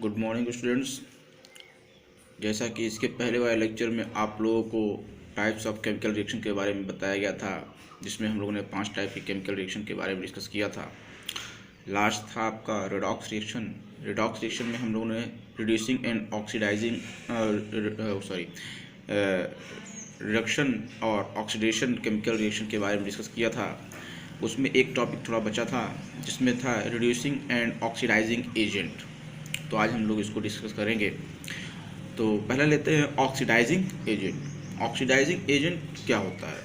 Good morning students. जैसा कि इसके पहले वाले लेक्चर में आप लोगों को टाइप्स ऑफ केमिकल रिएक्शन के बारे में बताया गया था, जिसमें हम लोगों ने 5 टाइप के केमिकल रिएक्शन के बारे में डिस्कस किया था। लास्ट था आपका रिडॉक्स रिएक्शन। रिडॉक्स रिएक्शन में हम लोगों ने रिड्यूसिंग एंड ऑक्सीडाइजिंग रिडक्शन और ऑक्सीडेशन केमिकल रिएक्शन के बारे में डिस्कस किया था। उसमें एक टॉपिक थोड़ा बचा था जिसमें था रिड्यूसिंग एंड ऑक्सीडाइजिंग एजेंट। तो आज हम लोग इसको डिस्कस करेंगे। तो पहले लेते हैं ऑक्सीडाइजिंग एजेंट। ऑक्सीडाइजिंग एजेंट क्या होता है?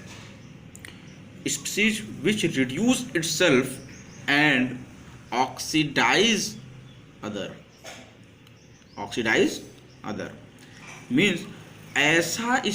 Species which reduce itself and oxidise other. Oxidise other means ऐसे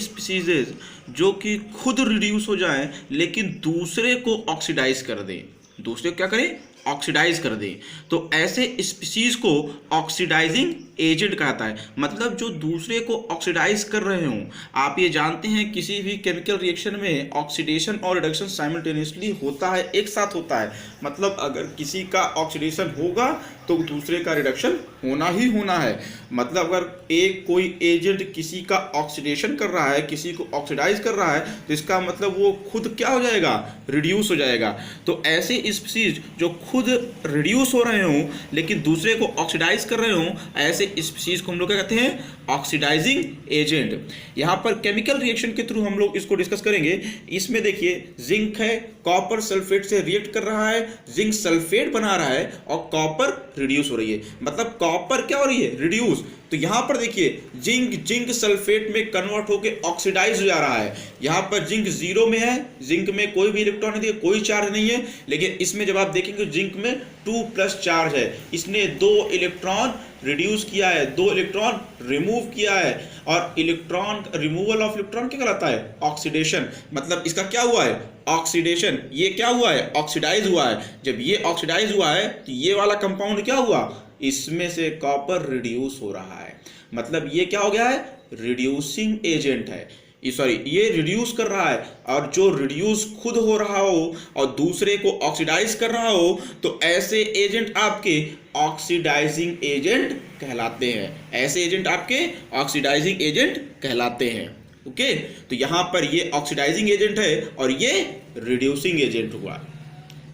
स्पीसीज जो कि खुद रिड्यूस हो जाए लेकिन दूसरे को ऑक्सीडाइज कर दें। दूसरे को क्या करें? ऑक्सीडाइज कर दें। तो ऐसे स्पीसीज को ऑक्सीडाइजिंग एजेंट कहता है। मतलब जो दूसरे को ऑक्सीडाइज कर रहे हों। आप ये जानते हैं किसी भी केमिकल रिएक्शन में ऑक्सीडेशन और रिडक्शन साइमल्टेनियसली होता है, एक साथ होता है। मतलब अगर किसी का ऑक्सीडेशन होगा तो दूसरे का रिडक्शन होना ही होना है। मतलब अगर एक कोई एजेंट किसी का ऑक्सीडेशन कर रहा है, किसी को ऑक्सीडाइज कर रहा है, तो इसका मतलब वो खुद क्या हो जाएगा? रिड्यूस हो जाएगा। तो ऐसे स्पीसीज जो खुद रिड्यूस हो रहे हों लेकिन दूसरे को ऑक्सीडाइज कर रहे हों, ऐसे स्पीसीज को हम लोग क्या कहते हैं? Oxidising agent. यहाँ पर केमिकल रिएक्शन के थ्रू हम लोग इसको डिस्कस करेंगे। इसमें देखिए जिंक है, कॉपर सल्फेट से रिएक्ट कर रहा है, जिंक सल्फेट बना रहा है और कॉपर रिड्यूस हो रही है। मतलब कॉपर क्या हो रही है? रिड्यूस। तो यहां पर देखिए जिंक सल्फेट में कन्वर्ट होकर ऑक्सीडाइज हो जा रहा है। यहां पर जिंक 0 में है, जिंक में कोई भी इलेक्ट्रॉन नहीं है, कोई चार्ज नहीं है। लेकिन इसमें जब आप देखेंगे जिंक में 2+ चार्ज है। इसने 2 इलेक्ट्रॉन रिड्यूस किया है, 2 इलेक्ट्रॉन रिमूव किया है। और इलेक्ट्रॉन रिमूवल ऑफ इलेक्ट्रॉन क्या कहलाता है? ऑक्सीडेशन। मतलब इसका क्या हुआ है? ऑक्सीडेशन। ये क्या हुआ है? ऑक्सीडाइज हुआ है। जब ये ऑक्सीडाइज हुआ है तो ये वाला कंपाउंड क्या हुआ? इसमें से कॉपर रिड्यूस हो रहा है। मतलब ये क्या हो गया है? रिड्यूसिंग एजेंट है। ये रिड्यूस कर रहा है। और जो रिड्यूस खुद हो रहा हो और दूसरे को ऑक्सीडाइज कर रहा हो, तो ऐसे एजेंट आपके ऑक्सीडाइजिंग एजेंट कहलाते हैं। ऐसे एजेंट आपके ऑक्सीडाइजिंग एजेंट कहलाते हैं। ओके, तो यहां पर ये ऑक्सीडाइजिंग एजेंट है और ये रिड्यूसिंग एजेंट हुआ।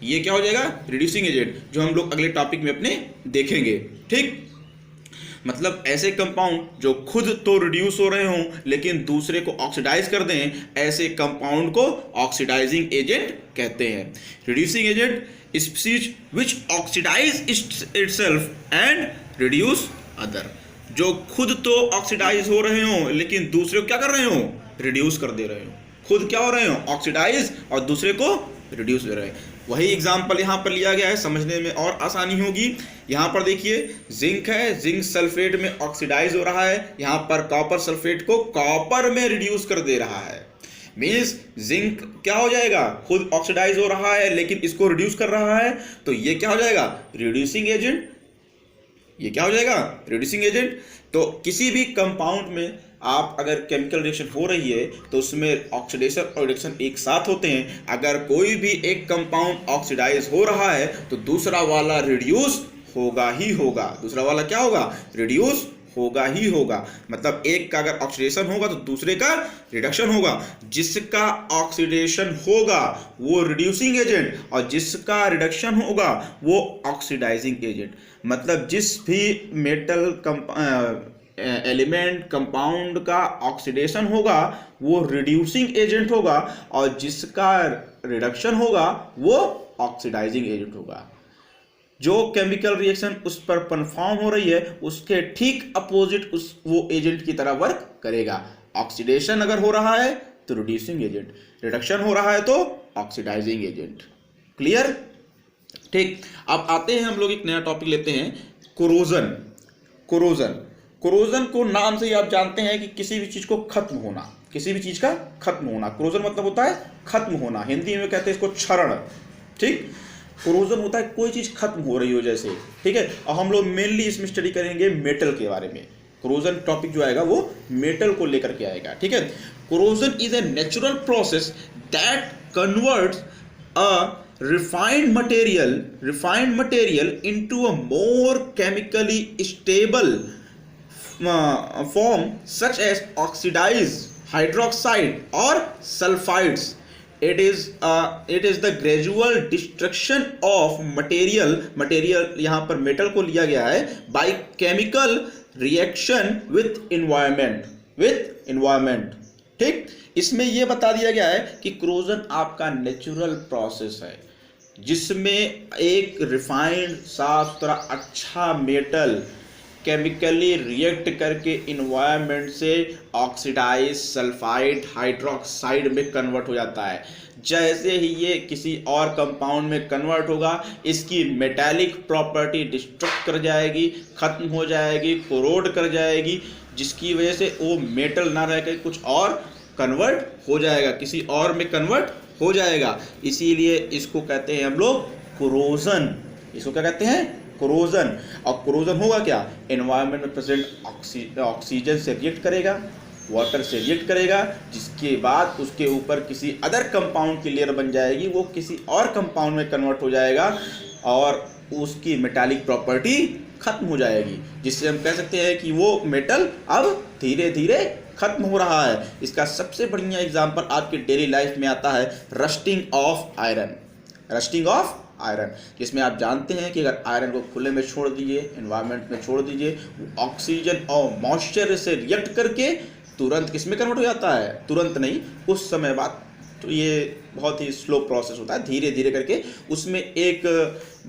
ये क्या हो जाएगा? रिड्यूसिंग एजेंट, जो हम लोग अगले टॉपिक में अपने देखेंगे। ठीक, मतलब ऐसे कंपाउंड जो खुद तो रिड्यूस हो रहे हों लेकिन दूसरे को ऑक्सीडाइज कर दें, ऐसे कंपाउंड को ऑक्सीडाइजिंग एजेंट कहते हैं। Reducing agent species which oxidise itself and reduce other. जो खुद तो ऑक्सीडाइज हो रहे हों लेकिन दूसरे को क्या कर रहे हों? रिड्यूस कर दे रहे हो। खुद क्या हो रहे हो? ऑक्सीडाइज, और दूसरे को रिड्यूस दे रहे हैं। वही एग्जाम्पल यहाँ पर लिया गया है, समझने में और आसानी होगी। यहाँ पर देखिए जिंक है, जिंक सल्फेट में ऑक्सीडाइज हो रहा है। यहाँ पर कॉपर सल्फेट को कॉपर में रिड्यूस कर दे रहा है। मीन्स जिंक क्या हो जाएगा? खुद ऑक्सीडाइज हो रहा है लेकिन इसको रिड्यूस कर रहा है। तो ये क्या हो जाएगा? Reducing agent. ये क्या हो जाएगा? Reducing agent. तो किसी भी कंपाउंड में आप अगर केमिकल रिएक्शन हो रही है तो उसमें ऑक्सीडेशन और रिडक्शन एक साथ होते हैं। अगर कोई भी एक कंपाउंड ऑक्सीडाइज हो रहा है तो दूसरा वाला रिड्यूस होगा ही होगा। दूसरा वाला क्या होगा? रिड्यूस होगा ही होगा। मतलब एक का अगर ऑक्सीडेशन होगा तो दूसरे का रिडक्शन होगा। जिसका ऑक्सीडेशन होगा वो रिड्यूसिंग एजेंट और जिसका रिडक्शन होगा वो ऑक्सीडाइजिंग एजेंट। मतलब जिस भी मेटल एलिमेंट कंपाउंड का ऑक्सीडेशन होगा वो रिड्यूसिंग एजेंट होगा और जिसका रिडक्शन होगा वो ऑक्सीडाइजिंग एजेंट होगा। जो केमिकल रिएक्शन उस पर परफॉर्म हो रही है उसके ठीक अपोजिट वो एजेंट की तरह वर्क करेगा। ऑक्सीडेशन अगर हो रहा है तो रिड्यूसिंग एजेंट, रिडक्शन हो रहा है तो ऑक्सीडाइजिंग एजेंट। क्लियर? ठीक, अब आते हैं हम लोग एक नया टॉपिक लेते हैं, कोरोजन। कोरोजन को नाम से ही आप जानते हैं कि किसी भी चीज को खत्म होना, किसी भी चीज का खत्म होना। कोरोजन मतलब होता है खत्म होना। हिंदी में कहते हैं इसको क्षरण। ठीक, कोरोजन होता है कोई चीज खत्म हो रही हो जैसे। ठीक है, और हम लोग मेनली इसमें स्टडी करेंगे मेटल के बारे में। कोरोजन टॉपिक जो आएगा वो मेटल को लेकर के आएगा। ठीक है, corrosion is a natural process that converts a refined material into a more chemically stable form such as oxidized hydroxide or sulfides. It is the gradual destruction of material यहाँ पर मेटल को लिया गया है by chemical reaction with environment। ठीक, इसमें यह बता दिया गया है कि क्रोजन आपका नेचुरल प्रोसेस है जिसमें एक रिफाइंड साफ सुथरा अच्छा मेटल केमिकली रिएक्ट करके इन्वायरमेंट से ऑक्सीडाइज सल्फाइड हाइड्रोक्साइड में कन्वर्ट हो जाता है। जैसे ही ये किसी और कंपाउंड में कन्वर्ट होगा, इसकी मेटालिक प्रॉपर्टी डिस्ट्रक्ट कर जाएगी, खत्म हो जाएगी, कोरोड कर जाएगी, जिसकी वजह से वो मेटल ना रह कर कुछ और कन्वर्ट हो जाएगा, किसी और में कन्वर्ट हो जाएगा। इसीलिए इसको कहते हैं हम लोग कोरोजन। इसको क्या कहते हैं? कोरोजन। और कोरोजन होगा क्या? एनवायरनमेंट में प्रेजेंट ऑक्सीजन से रिएक्ट करेगा, वाटर से रिएक्ट करेगा, जिसके बाद उसके ऊपर किसी अदर कंपाउंड की लेयर बन जाएगी, वो किसी और कंपाउंड में कन्वर्ट हो जाएगा और उसकी मेटालिक प्रॉपर्टी खत्म हो जाएगी, जिससे हम कह सकते हैं कि वो मेटल अब धीरे धीरे खत्म हो रहा है। इसका सबसे बढ़िया एग्जांपल आपके डेली लाइफ में आता है rusting of iron. Rusting of iron, जिसमें आप जानते हैं कि अगर आयरन को खुले में छोड़ दीजिए, एनवायरनमेंट में छोड़ दीजिए, ऑक्सीजन और मॉइस्चर से रिएक्ट करके तुरंत किस में कन्वर्ट हो जाता है? तुरंत नहीं, कुछ समय बाद। तो ये बहुत ही स्लो प्रोसेस होता है, धीरे धीरे करके उसमें एक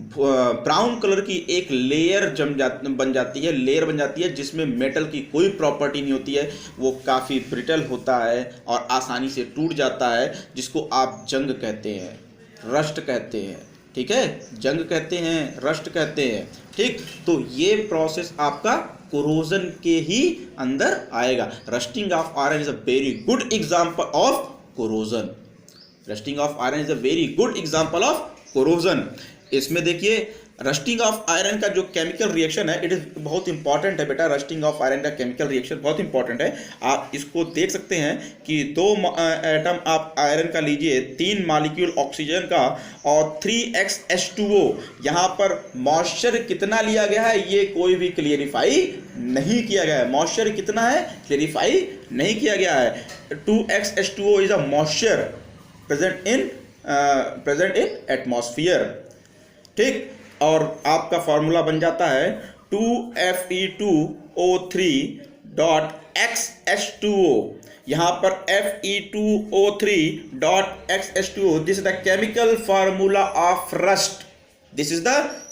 ब्राउन कलर की एक लेयर बन जाती है, जिसमें मेटल की कोई प्रॉपर्टी नहीं होती है। वो काफ़ी ब्रिटल होता है और आसानी से टूट जाता है, जिसको आप जंग कहते हैं, रस्ट कहते हैं। ठीक है, जंग कहते हैं, रस्ट कहते हैं। ठीक, तो ये प्रोसेस आपका कोरोजन के ही अंदर आएगा। Rusting of iron is a very good example of corrosion. Rusting of iron is a very good example of corrosion. इसमें देखिए रस्टिंग ऑफ आयरन का जो केमिकल रिएक्शन है, इट इज बहुत इंपॉर्टेंट है बेटा। रस्टिंग ऑफ आयरन का chemical reaction बहुत इंपॉर्टेंट है। आप इसको देख सकते हैं कि 2 एटम आप आयरन का लीजिए, 3 मॉलिक्यूल ऑक्सीजन का और 3H2O। यहाँ पर मॉइस्चर कितना लिया गया है ये कोई भी क्लियरिफाई नहीं किया गया है। मॉइस्चर कितना है क्लियरिफाई नहीं किया गया है। 2H2O is a moisture present in atmosphere. ठीक, और आपका फॉर्मूला बन जाता है 2Fe2O3.XH2O। यहाँ पर Fe2O3.XH2O, this is the chemical formula of rust. This is the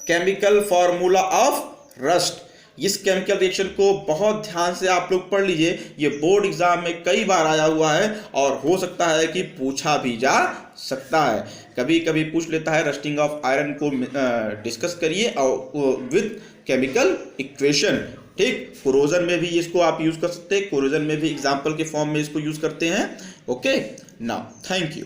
chemical formula of rust. इस केमिकल रिएक्शन को बहुत ध्यान से आप लोग पढ़ लीजिए, ये बोर्ड एग्जाम में कई बार आया हुआ है और हो सकता है कि पूछा भी जा सकता है, कभी कभी पूछ लेता है। रस्टिंग ऑफ आयरन को डिस्कस करिए और विद केमिकल इक्वेशन। ठीक, कोरोजन में भी इसको आप यूज कर सकते हैं, कोरोजन में भी एग्जाम्पल के फॉर्म में इसको यूज करते हैं। Okay, now thank you.